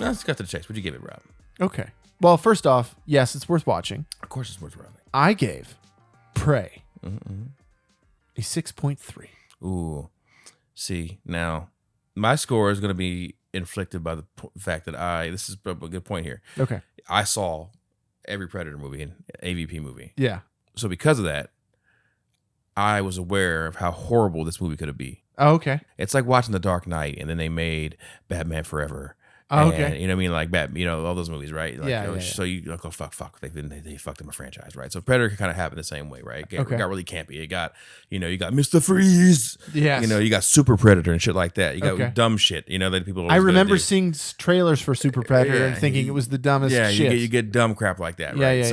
Let's cut to the chase. What'd you give it, Rob? Okay. Well, first off, yes, it's worth watching. Of course it's worth watching. I gave Prey a 6.3. Ooh. See, now, my score is going to be inflicted by the fact that this is a good point here. Okay. I saw every Predator movie and AVP movie. Yeah. So because of that, I was aware of how horrible this movie could be. Oh, okay. It's like watching The Dark Knight, and then they made Batman Forever. Oh, And, okay. you know what I mean? Like all those movies, right? Like, Yeah. So you like, oh fuck. They fucked up a franchise, right? So Predator kind of happened the same way, right? It got really campy. It got, you got Mr. Freeze. Yes. You got Super Predator and shit like that. You got Okay. dumb shit, that people. I remember do. seeing trailers for Super Predator and thinking it was the dumbest shit. You get dumb crap like that, right?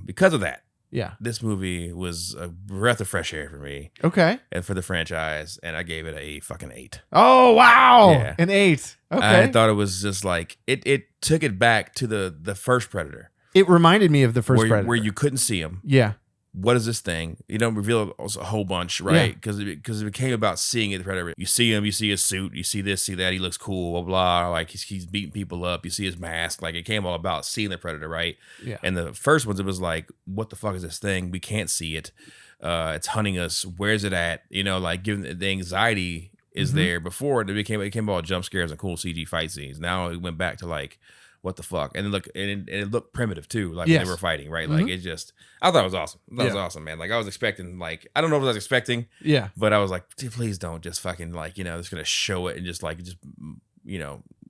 Because of that, Yeah. this movie was a breath of fresh air for me Okay. and for the franchise, and I gave it a fucking 8. Oh, wow. Yeah. An 8. Okay. I thought it was just like it took it back to the first Predator, It reminded me of the first where Predator. you couldn't see him. Yeah. What is this thing? You don't reveal a whole bunch, right? Because it became about seeing it. The Predator. You see him, you see his suit, you see this, see that. He looks cool, blah blah. Like he's beating people up. You see his mask. Like it came all about seeing the Predator, right? Yeah. And the first ones, it was like, what the fuck is this thing? We can't see it. It's hunting us. Where's it at? Like given the anxiety is there. Before it became all jump scares and cool CG fight scenes. Now it went back to like, what the fuck? And it looked primitive too, like when they were fighting, right? Like it just, I thought it was awesome. That was awesome, man. Like I was expecting, like, I don't know what I was expecting. Yeah. But I was like, dude, please don't just fucking like, just gonna show it and just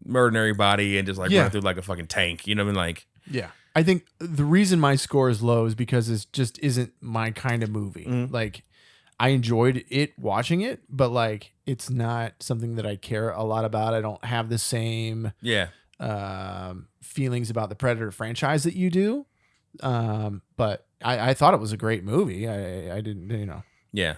murder everybody and just like run through like a fucking tank. You know what I mean? Like, yeah. I think the reason my score is low is because it just isn't my kind of movie. Like I enjoyed it watching it, but like it's not something that I care a lot about. I don't have the same feelings about the Predator franchise that you do. But I thought it was a great movie. I didn't, yeah.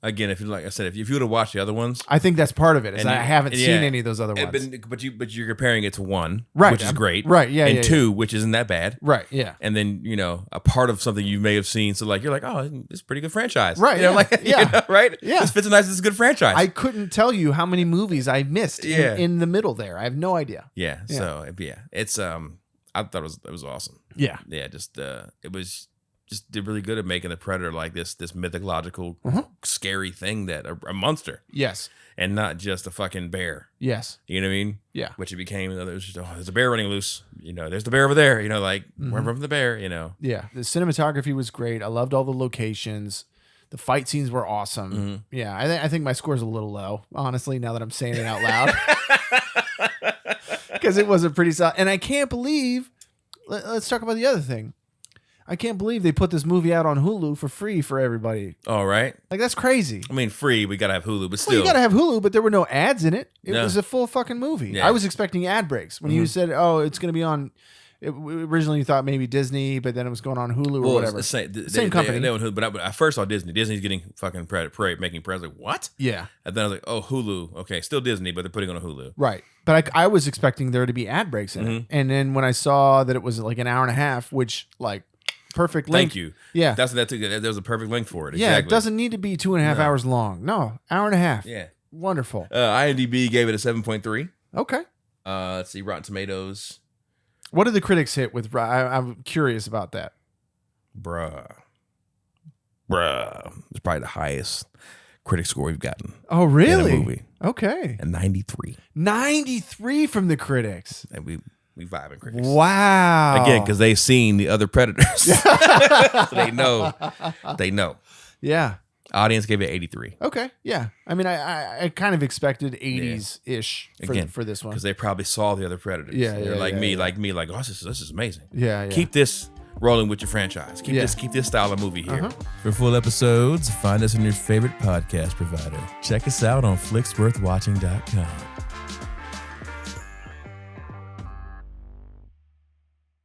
Again, if you like I said, if you would have watched the other ones, I think that's part of it. Is I haven't seen any of those other ones. But you're comparing it to one, right? Which is great, right? Yeah, and two, which isn't that bad, right? Yeah, and then a part of something you may have seen, so like you're like, oh, it's a pretty good franchise, right? Right? Yeah, this fits nice. It's a good franchise. I couldn't tell you how many movies I missed in the middle there. I have no idea. Yeah. So it's I thought it was awesome. Yeah. Just it was. Just did really good at making the Predator like this mythological, scary thing that a monster. Yes. And not just a fucking bear. Yes. You know what I mean? Yeah. Which it became, there's a bear running loose. There's the bear over there. Like, run from the bear, Yeah. The cinematography was great. I loved all the locations. The fight scenes were awesome. Yeah. I think my score is a little low, honestly, now that I'm saying it out loud. Because it was a pretty solid. And I can't believe, let's talk about the other thing. I can't believe they put this movie out on Hulu for free for everybody. All right. Like, that's crazy. I mean, free, we got to have Hulu, but still. Well, you got to have Hulu, but there were no ads in it. It was a full fucking movie. Yeah. I was expecting ad breaks. When you said, oh, it's going to be on, originally you thought maybe Disney, but then it was going on Hulu or whatever. Same company. They Hulu, but I first saw Disney. Disney's getting fucking Prey, making Prey. I was like, what? Yeah. And then I was like, oh, Hulu. Okay, still Disney, but they're putting it on Hulu. Right. But I was expecting there to be ad breaks in it. And then when I saw that it was like an hour and a half, which like, perfect length. Thank you. Yeah. There's a perfect length for it. Yeah, exactly. it doesn't need to be 2.5 hours long. No, hour and a half. Yeah. Wonderful. IMDb gave it a 7.3. Okay. Let's see, Rotten Tomatoes. What did the critics hit with? I'm curious about that. Bruh. It's probably the highest critic score we've gotten. Oh, really? In a movie. Okay. A 93. 93 from the critics. And we vibing critics. Wow. Again, because they've seen the other Predators. So they know. Yeah. Audience gave it 83. Okay. Yeah. I mean, I kind of expected 80s-ish for this one. Because they probably saw the other Predators. Yeah. They're like me, oh, this is amazing. Yeah. Keep this rolling with your franchise. Keep this style of movie here. For full episodes, find us on your favorite podcast provider. Check us out on flicksworthwatching.com.